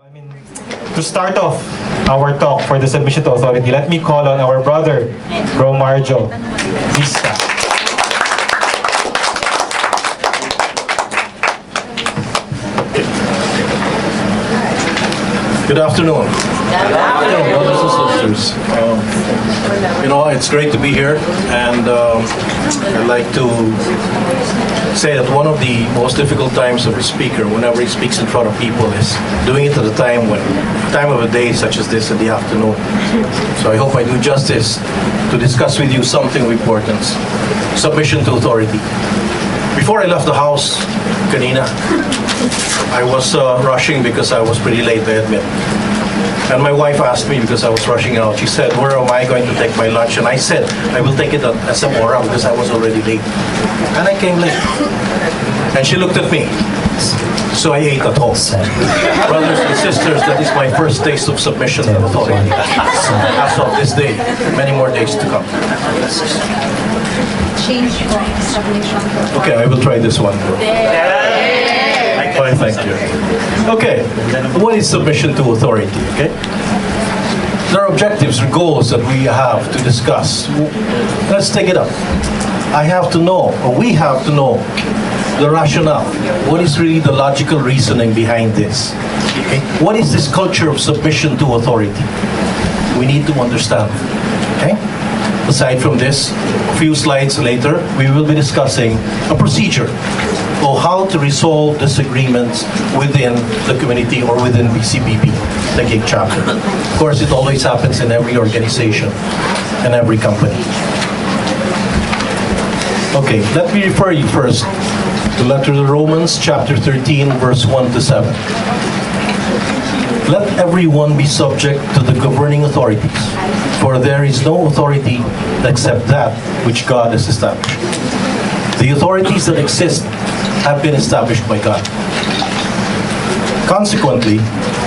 To start off our talk for the submission to authority, let me call on our brother, Bro Marjoe, Vista. Good afternoon. Brothers and sisters. It's great to be here, and I'd like to say that one of the most difficult times of a speaker, whenever he speaks in front of people, is doing it at a time of a day such as this in the afternoon. So I hope I do justice to discuss with you something of importance: submission to authority. Before I left the house, kanina, I was rushing because I was pretty late, I admit. And my wife asked me, because I was rushing out, she said, "Where am I going to take my lunch?" And I said, "I will take it at SM Aura," because I was already late. And I came late. And she looked at me. So I ate at home. Brothers and sisters, that is my first taste of submission to authority. As of this day, many more days to come. Change from submission. Okay, I will try this one. Fine, thank you. Okay, what is submission to authority? Okay, there are objectives or goals that we have to discuss. Let's take it up. I have to know, or we have to know, the rationale. What is really the logical reasoning behind this? Okay? What is this culture of submission to authority? We need to understand. Okay? Aside from this, a few slides later, we will be discussing a procedure of how to resolve disagreements within the community or within BCBP Taguig chapter. Of course, it always happens in every organization and every company. Okay, let me refer you first to letter to Romans chapter 13, verse 1 to 7. Let everyone be subject to the governing authorities, for there is no authority except that which God has established. The authorities that exist have been established by God. Consequently,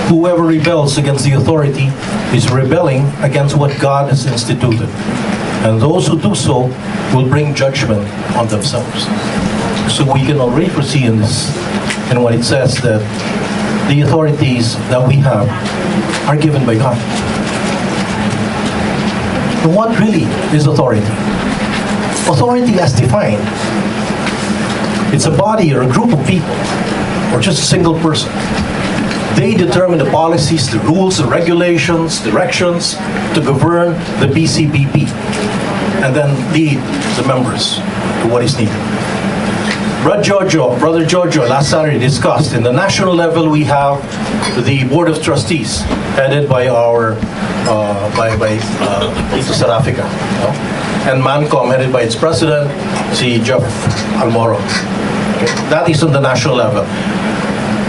whoever rebels against the authority is rebelling against what God has instituted, and those who do so will bring judgment on themselves. So we can already foresee in this, in what it says, that the authorities that we have are given by God. And what really is authority? Authority as defined, it's a body or a group of people, or just a single person. They determine the policies, the rules, the regulations, directions to govern the BCBP, and then lead the members to what is needed. Brother Jojo last Saturday discussed, in the national level we have the Board of Trustees, headed by our Tito Serafica, and MANCOM, headed by its president, si Jeff Almoro. Okay. That is on the national level.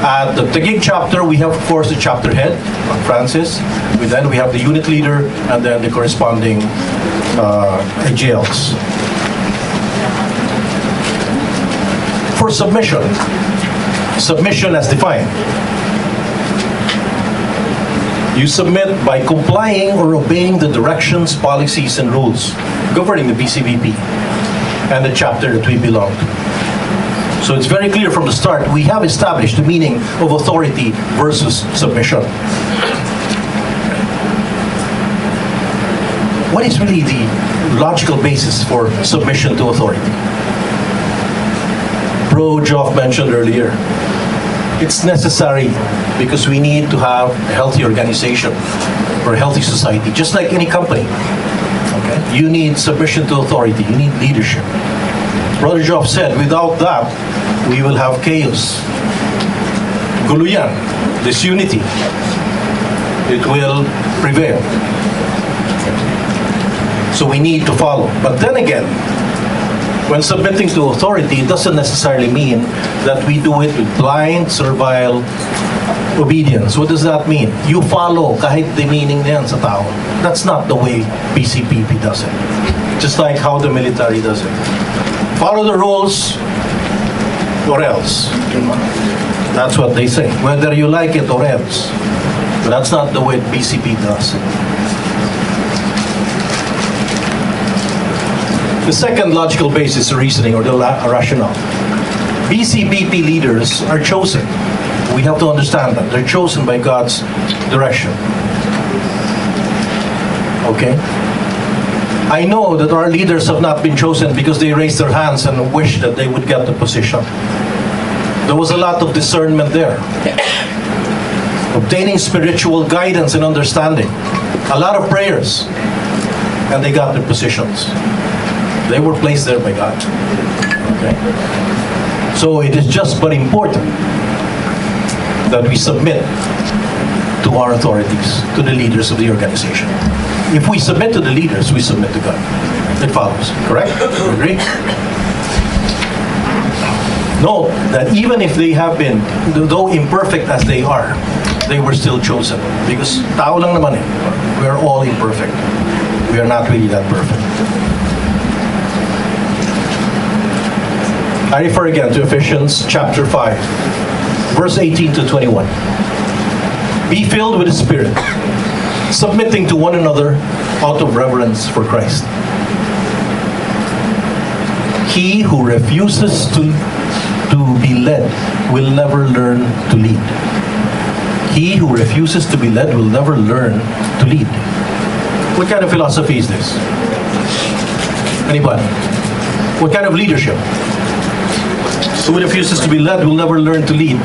At the Taguig chapter, we have, of course, the chapter head, Francis. Then we have the unit leader, and then the corresponding AGLs. For submission as defined, you submit by complying or obeying the directions, policies, and rules governing the BCBP and the chapter that we belong to. So it's very clear from the start, we have established the meaning of authority versus submission. What is really the logical basis for submission to authority? Bro Joff mentioned earlier, it's necessary because we need to have a healthy organization or a healthy society, just like any company. Okay? You need submission to authority, you need leadership. Brother Joff said, without that, we will have chaos, guluyan, disunity. It will prevail. So we need to follow. But then again, when submitting to authority, it doesn't necessarily mean that we do it with blind, servile obedience. What does that mean? You follow kahit demeaning na yan sa tao. That's not the way BCBP does it. Just like how the military does it. Follow the rules or else. That's what they say. Whether you like it or else. But that's not the way BCP does it. The second logical basis of reasoning, or the rationale. BCBP leaders are chosen We have to understand that. They're chosen by God's direction. Okay? I know that our leaders have not been chosen because they raised their hands and wished that they would get the position. There was a lot of discernment there. Obtaining spiritual guidance and understanding. A lot of prayers. And they got their positions. They were placed there by God. Okay? So it is just but important that we submit to our authorities, to the leaders of the organization. If we submit to the leaders, we submit to God. It follows, correct? Agree? Know that even if they have been, though imperfect as they are, they were still chosen. Because tao lang naman eh. We are all imperfect. We are not really that perfect. I refer again to Ephesians chapter 5, verse 18 to 21. Be filled with the Spirit, submitting to one another out of reverence for Christ. He who refuses to be led will never learn to lead. He who refuses to be led will never learn to lead. What kind of philosophy is this? Anybody? What kind of leadership? Who refuses to be led will never learn to lead.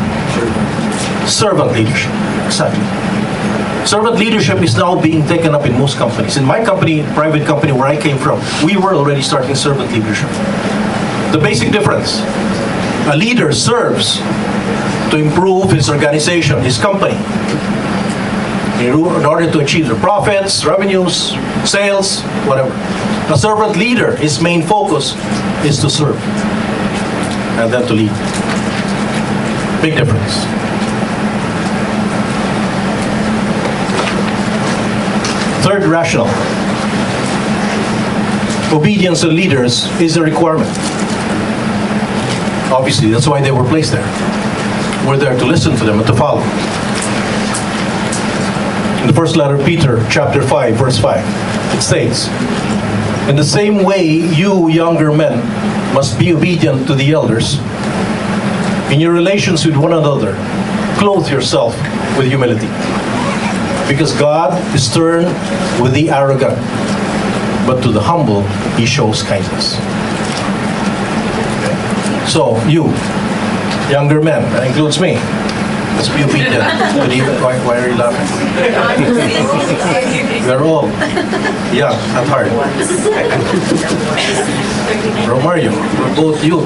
Servant leadership. Exactly. Servant leadership is now being taken up in most companies. In my company, private company where I came from, we were already starting servant leadership. The basic difference, a leader serves to improve his organization, his company, in order to achieve the profits, revenues, sales, whatever. A servant leader, his main focus is to serve and then to lead. Big difference. Third rationale. Obedience to leaders is a requirement. Obviously, that's why they were placed there. We're there to listen to them and to follow. In the first letter of Peter, chapter 5, verse 5, it states, in the same way, you younger men must be obedient to the elders. In your relations with one another, clothe yourself with humility. Because God is stern with the arrogant, but to the humble, He shows kindness. Okay. So, you, younger men, that includes me, must be obedient. Why are you laughing? We're all young at heart. Marjoe, we're both you.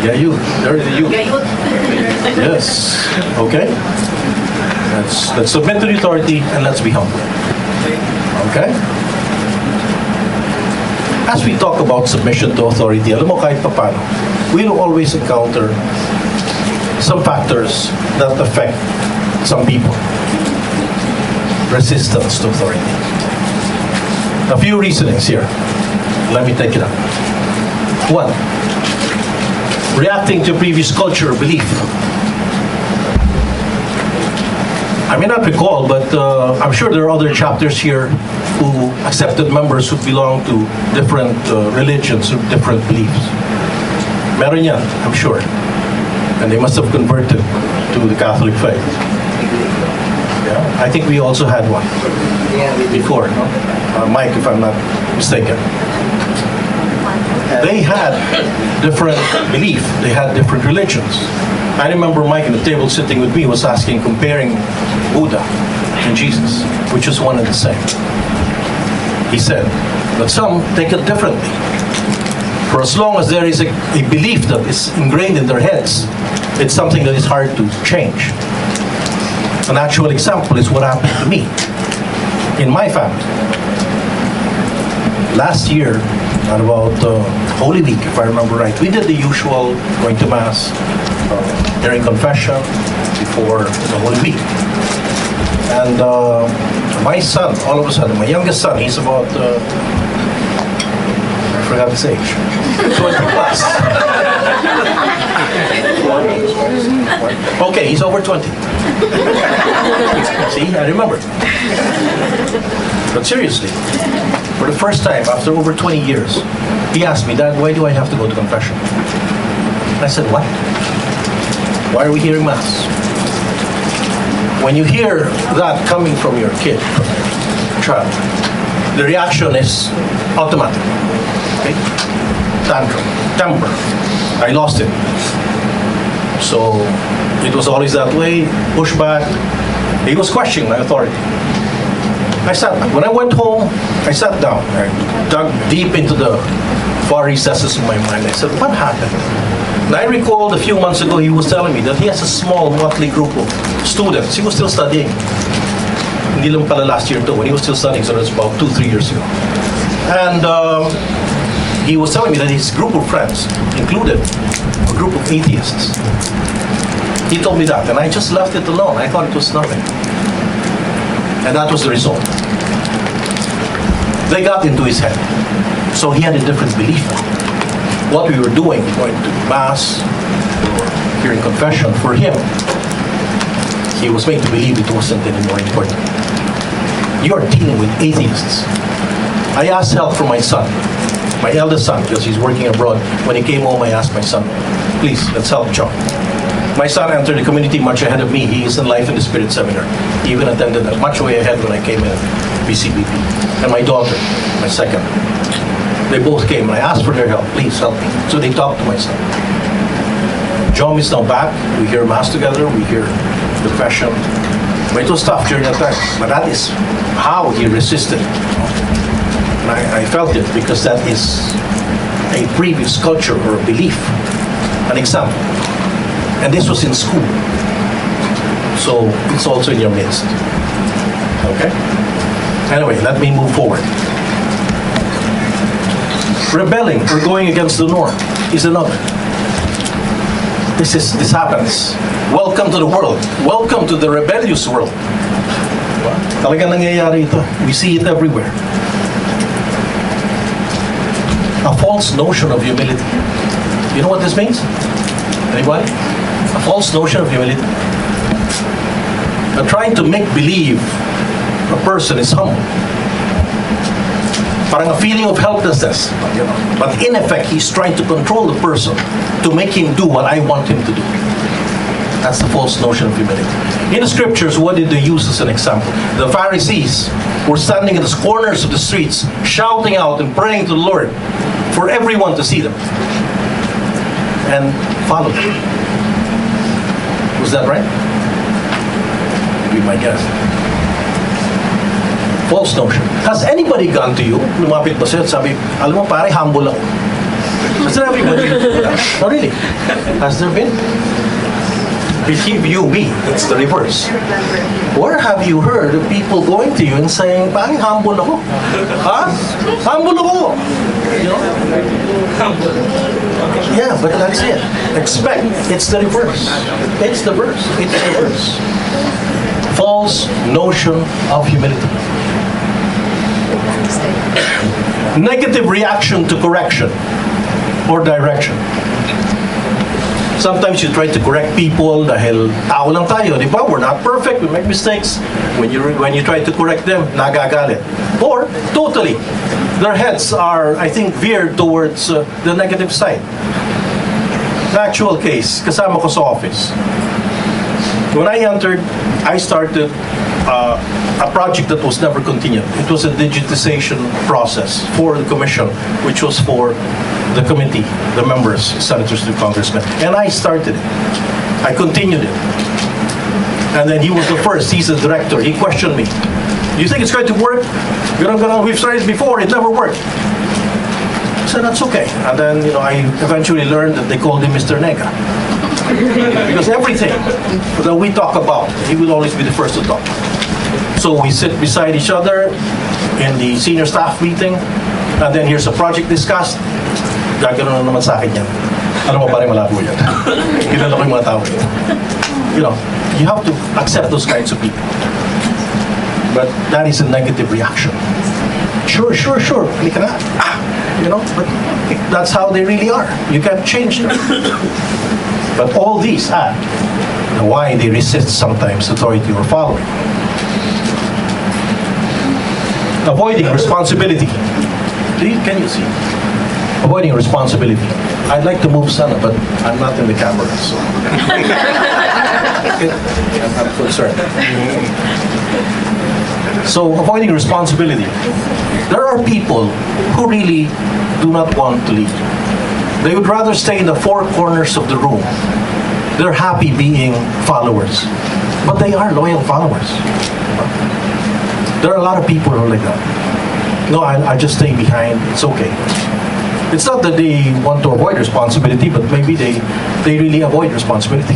Yeah, you. There's the you. Yes. Okay? Let's submit to the authority and let's be humble. Okay? As we talk about submission to authority, alam mo kahit papano, we'll always encounter some factors that affect some people. Resistance to authority. A few reasonings here. Let me take it up. One, reacting to previous culture or belief. I may not recall, but I'm sure there are other chapters here who accepted members who belong to different religions or different beliefs. Meron yan, I'm sure. And they must have converted to the Catholic faith. Yeah, I think we also had one before, no? Mike, if I'm not mistaken. They had different belief. They had different religions. I remember Mike at the table sitting with me was asking, comparing Buddha and Jesus, which is one and the same. He said, but some take it differently. For as long as there is a belief that is ingrained in their heads, it's something that is hard to change. An actual example is what happened to me in my family. Last year, at about Holy Week, if I remember right, we did the usual going to Mass, hearing confession before the Holy Week. And my son, all of a sudden, my youngest son, he's about, I forgot his age, 20 plus. Okay, he's over 20. See, I remember. But seriously, for the first time after over 20 years, he asked me, Dad, why do I have to go to confession? And I said, what? Why are we hearing Mass? when you hear that coming from your kid, child, the reaction is automatic. Okay? Tantrum, temper. I lost it. So it was always that way, pushback. He was questioning my authority. When I went home, I sat down. I dug deep into the far recesses of my mind. I said, what happened? And I recalled a few months ago, he was telling me that he has a small motley group of students. He was still studying. Hindi lang pala last year too, when he was still studying, so that's about 2-3 years ago. And he was telling me that his group of friends included a group of atheists. He told me that, and I just left it alone. I thought it was nothing. And that was the result. They got into his head. So he had a different belief. What we were doing, going to Mass, or hearing confession, for him, he was made to believe it wasn't any more important. You are dealing with atheists. I asked help from my son, my eldest son, because he's working abroad. When he came home, I asked my son, please, let's help John. My son entered the community much ahead of me. He is in Life in the Spirit seminar. He even attended that much way ahead when I came in BCBP. And my daughter, my second, they both came and I asked for their help. Please help me. So they talked to my son. John is now back. We hear Mass together. We hear confession. But it was tough during that time. But that is how he resisted. And I felt it because that is a previous culture or a belief, an example. And this was in school. So it's also in your midst. Okay? Anyway, let me move forward. Rebelling or going against the norm is another. This happens. Welcome to the world. Welcome to the rebellious world. Talagang nangyayari ito. We see it everywhere. A false notion of humility. You know what this means? Anybody? A false notion of humility. Trying to make believe a person is humble. Parang a feeling of helplessness. But in effect, he's trying to control the person to make him do what I want him to do. That's the false notion of humility. In the scriptures, what did they use as an example? The Pharisees were standing in the corners of the streets, shouting out and praying to the Lord for everyone to see them and follow them. Was that right? Be my guess. False notion. Has anybody gone to you, lumapit ba sa'yo at sabi, alam mo pare, humble ako? Has there everybody? No, really. Has there been? Believe you me, it's the reverse. Or have you heard of people going to you and saying, parang humble ako? Ha? Humble ako! You know? Yeah, but that's it. Expect, it's the reverse. It's the verse. It's the verse. False notion of humility. Negative reaction to correction or direction. Sometimes you try to correct people dahil tao lang tayo, di ba? We're not perfect, we make mistakes. When you try to correct them, nagagalit. Or, totally, their heads are, I think, veered towards the negative side. The actual case, kasama ko sa office. When I entered, I started a project that was never continued. It was a digitization process for the commission, which was for the committee, the members, senators and congressmen. And I started it. I continued it. And then he was the first, he's the director. He questioned me. Do you think it's going to work? We've started it before, it never worked. I said, that's okay. And then, I eventually learned that they called him Mr. Nega. Because everything that we talk about, he will always be the first to talk. So we sit beside each other in the senior staff meeting, and then here's a project discussed. Gagano na naman sa akin yan. Ano mo pa rin malabo yan? Kilala ko yung mga tao. You have to accept those kinds of people. But that is a negative reaction. Sure. Hindi ka na. But that's how they really are. You can't change them. But all these add why they resist sometimes authority or following. Avoiding responsibility. Can you see? Avoiding responsibility. I'd like to move Sana, but I'm not in the camera, so. bakit? I'm concerned. So, avoiding responsibility. There are people who really do not want to lead. They would rather stay in the four corners of the room. They're happy being followers, but they are loyal followers. There are a lot of people who are like that. No, I just stay behind. It's okay. It's not that they want to avoid responsibility, but maybe they really avoid responsibility.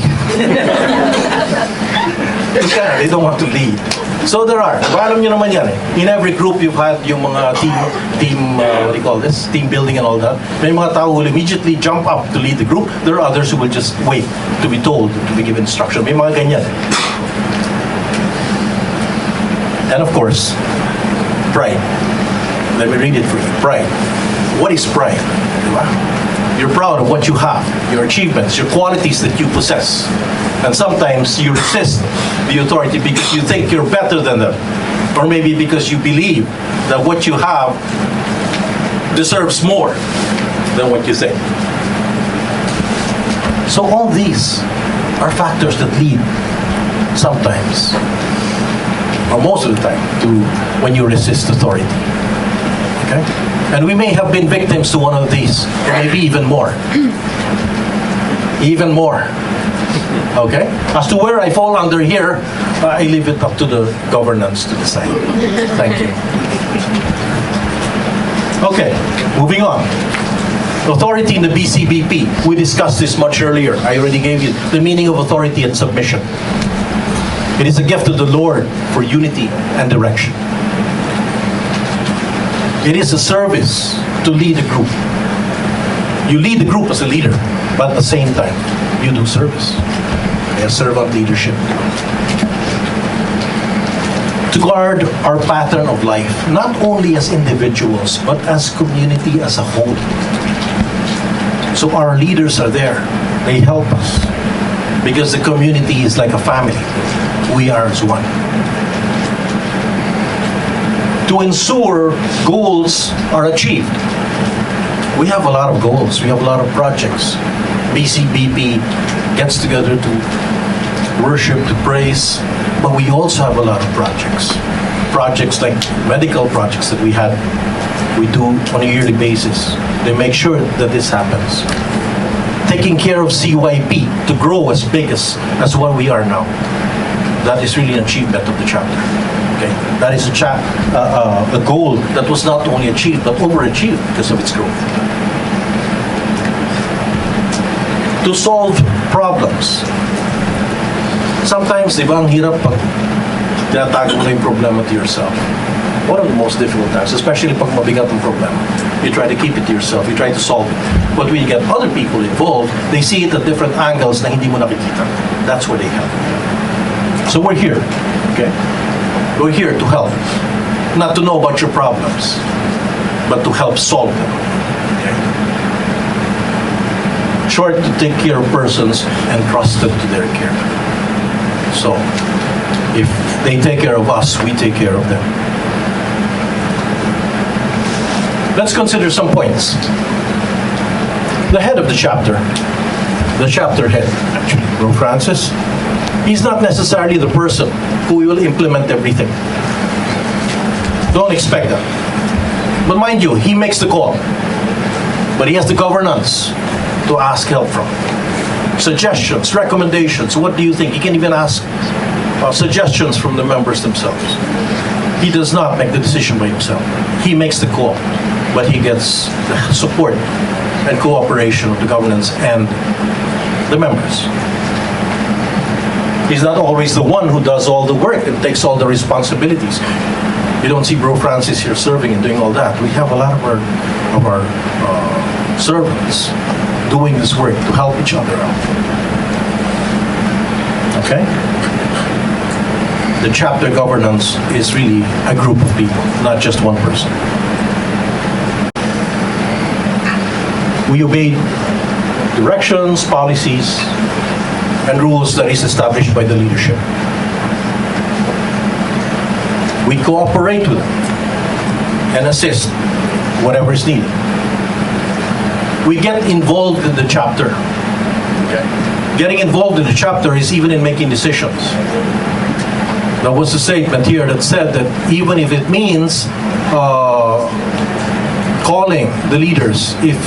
They don't want to lead. So there are. Alam nyo naman yan eh. In every group, you've had yung mga what do you call this? Team building and all that. May mga tao who will immediately jump up to lead the group. There are others who will just wait to be told, to be given instruction. May mga ganyan. And of course, pride. Let me read it for you. Pride. What is pride? You're proud of what you have, your achievements, your qualities that you possess. And sometimes you resist the authority because you think you're better than them. Or maybe because you believe that what you have deserves more than what you think. So all these are factors that lead sometimes, or most of the time, to when you resist authority. Okay? And we may have been victims to one of these, or maybe even more. Even more. Okay? As to where I fall under here, I leave it up to the governance to decide. Thank you. Okay, moving on. Authority in the BCBP. We discussed this much earlier. I already gave you the meaning of authority and submission. It is a gift of the Lord for unity and direction. It is a service to lead a group. You lead the group as a leader, but at the same time, you do service. A servant leadership. To guard our pattern of life, not only as individuals, but as community as a whole. So our leaders are there. They help us. Because the community is like a family. We are as one. To ensure goals are achieved. We have a lot of goals. We have a lot of projects. BCBP gets together to worship, to praise, but we also have a lot of projects. Projects like medical projects that we do on a yearly basis. They make sure that this happens. Taking care of CYP to grow as big as what we are now. That is really an achievement of the chapter. Okay, that is a goal that was not only achieved but overachieved because of its growth. To solve problems. Sometimes, di ba, ang hirap pag tinatago mo na yung problema to yourself. One of the most difficult times, especially pag mabigat ang problema. You try to keep it to yourself, you try to solve it. But when you get other people involved, they see it at different angles na hindi mo nakikita. That's where they help. So we're here, okay? We're here to help. Not to know about your problems, but to help solve them. Short to take care of persons entrusted to their care. So, if they take care of us, we take care of them. Let's consider some points. The head of the chapter head, actually, Bro Francis, he's not necessarily the person who will implement everything. Don't expect that. But mind you, he makes the call. But he has the governance to ask help from. Suggestions, recommendations, what do you think? He can even ask suggestions from the members themselves. He does not make the decision by himself. He makes the call, but he gets the support and cooperation of the governance and the members. He's not always the one who does all the work and takes all the responsibilities. You don't see Bro Francis here serving and doing all that. We have a lot of our servants doing this work to help each other out. Okay? The chapter governance is really a group of people, not just one person. We obey directions, policies, and rules that is established by the leadership. We cooperate with them and assist whatever is needed. We get involved in the chapter. Okay. Getting involved in the chapter is even in making decisions. There was a statement here that said that even if it means calling the leaders if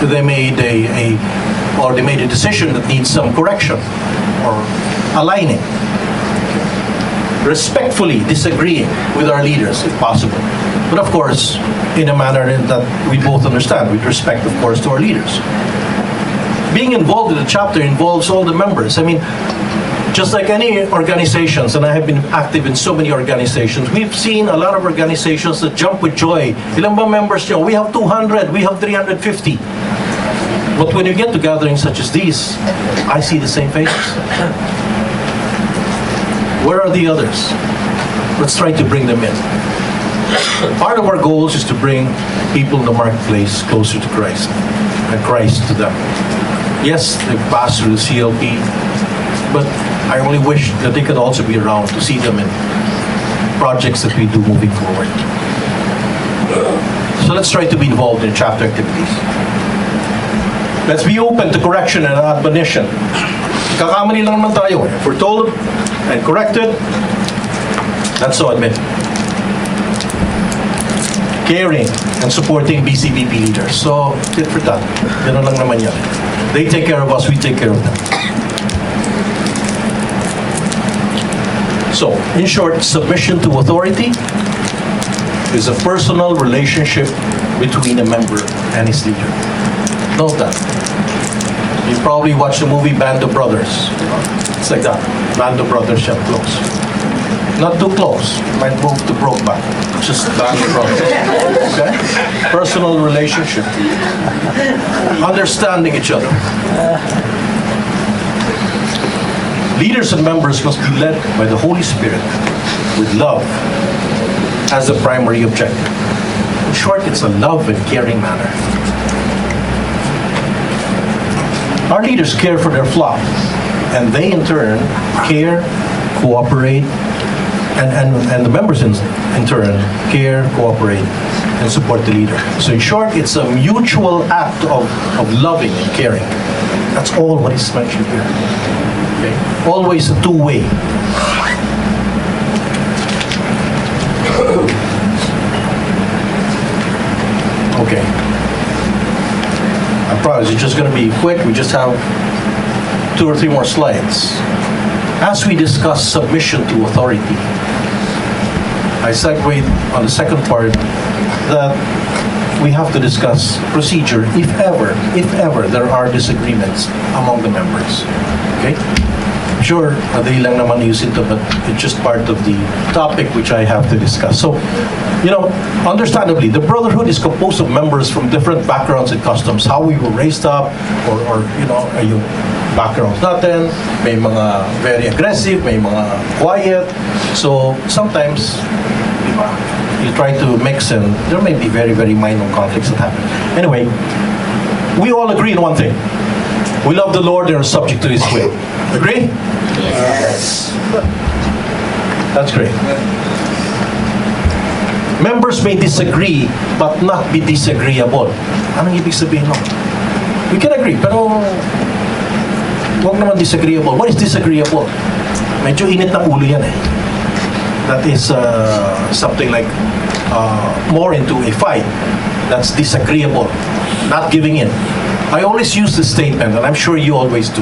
they made they made a decision that needs some correction or aligning. Respectfully disagreeing with our leaders if possible. But of course, in a manner that we both understand, with respect, of course, to our leaders. Being involved in the chapter involves all the members. I mean, just like any organizations, and I have been active in so many organizations, we've seen a lot of organizations that jump with joy. Ilang ba members nyo? We have 200, we have 350. But when you get to gatherings such as these, I see the same faces. Where are the others? Let's try to bring them in. Part of our goals is to bring people in the marketplace closer to Christ, and Christ to them. Yes, they've passed through the CLP, but I only wish that they could also be around to see them in projects that we do moving forward. So let's try to be involved in chapter activities. Let's be open to correction and admonition. Kakamali lang naman tayo. If we're told and corrected, that's so admit. Caring and supporting BCBP leaders. So, tit for tat. Ganun lang naman yan. They take care of us, we take care of them. So, in short, submission to authority is a personal relationship between a member and his leader. Note that. You probably watched the movie Band of Brothers. It's like that. Band of Brothers, shut close. Not too close. Might move to Brokeback. Just Band of Brothers. Okay? Personal relationship. Understanding each other. Leaders and members must be led by the Holy Spirit with love as the primary objective. In short, it's a love and caring manner. Our leaders care for their flock, and they in turn care, cooperate, and the members in turn care, cooperate, and support the leader. So in short, it's a mutual act of loving and caring. That's all what is mentioned here. Okay? Always a two-way. Okay. I promise it's just going to be quick. We just have 2 or 3 more slides. As we discuss submission to authority, I segued on the second part that we have to discuss procedure if ever there are disagreements among the members. Okay? Sure, madali lang naman use ito, but it's just part of the topic which I have to discuss. So, you know, understandably, the brotherhood is composed of members from different backgrounds and customs. How we were raised up, or you know, yung backgrounds natin, may mga very aggressive, may mga quiet. So, sometimes, you try to mix and there may be very, very minor conflicts that happen. Anyway, we all agree on one thing. We love the Lord and are subject to His will. Agree? Yes. That's great. Members may disagree but not be disagreeable. Anong ibig sabihin nun? We can agree, pero huwag naman disagreeable. What is disagreeable? Medyo init ng ulo yan eh. That is something like more into a fight. That's disagreeable. Not giving in. I always use this statement, and I'm sure you always do.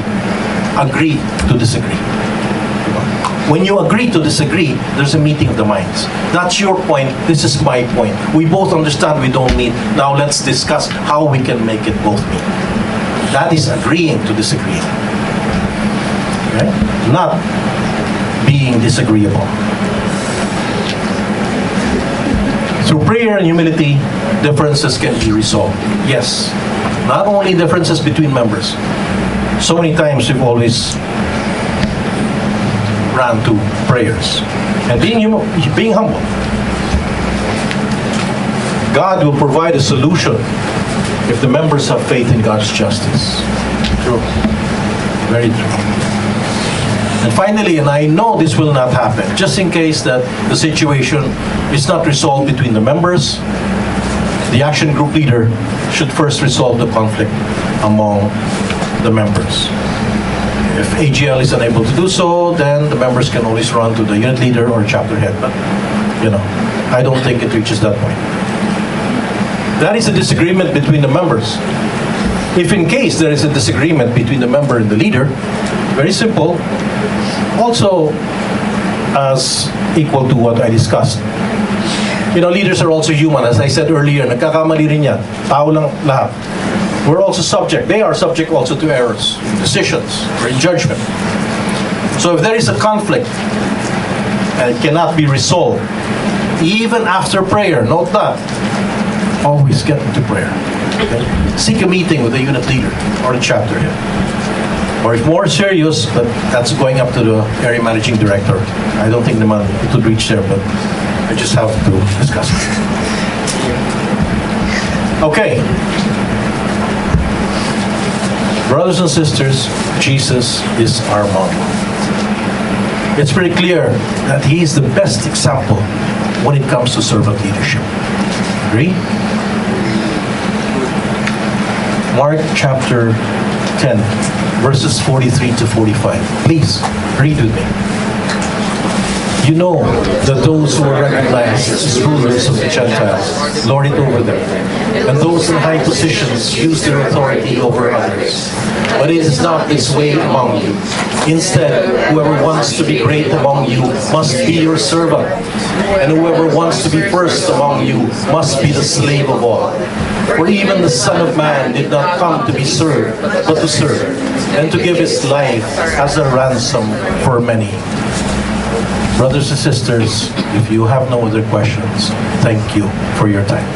Agree to disagree. When you agree to disagree, there's a meeting of the minds. That's your point, this is my point. We both understand we don't meet. Now let's discuss how we can make it both meet. That is agreeing to disagree. Okay? Not being disagreeable. Through prayer and humility, differences can be resolved. Yes, not only differences between members. So many times we've always ran to prayers. And being humble. God will provide a solution if the members have faith in God's justice. True. Very true. And finally, and I know this will not happen, just in case that the situation is not resolved between the members, the action group leader should first resolve the conflict among the members. If AGL is unable to do so, then the members can always run to the unit leader or chapter head. But, I don't think it reaches that point. That is a disagreement between the members. If in case there is a disagreement between the member and the leader, very simple, also as equal to what I discussed. Leaders are also human. As I said earlier, nagkakamali rin yan. Tao lang lahat. We're also subject. They are subject also to errors, decisions, or judgment. So if there is a conflict and it cannot be resolved, even after prayer, note that, always get into prayer. Okay? Seek a meeting with the unit leader or the chapter head. Or if more serious, but that's going up to the area managing director. I don't think naman it would reach there, but I just have to discuss it. Okay. Brothers and sisters, Jesus is our model. It's pretty clear that He is the best example when it comes to servant leadership. Agree? Mark chapter 10, verses 43 to 45. Please, read with me. You know that those who are recognized as rulers of the Gentiles lord it over them, and those in high positions use their authority over others. But it is not this way among you. Instead, whoever wants to be great among you must be your servant, and whoever wants to be first among you must be the slave of all. For even the Son of Man did not come to be served, but to serve, and to give His life as a ransom for many. Brothers and sisters, if you have no other questions, thank you for your time.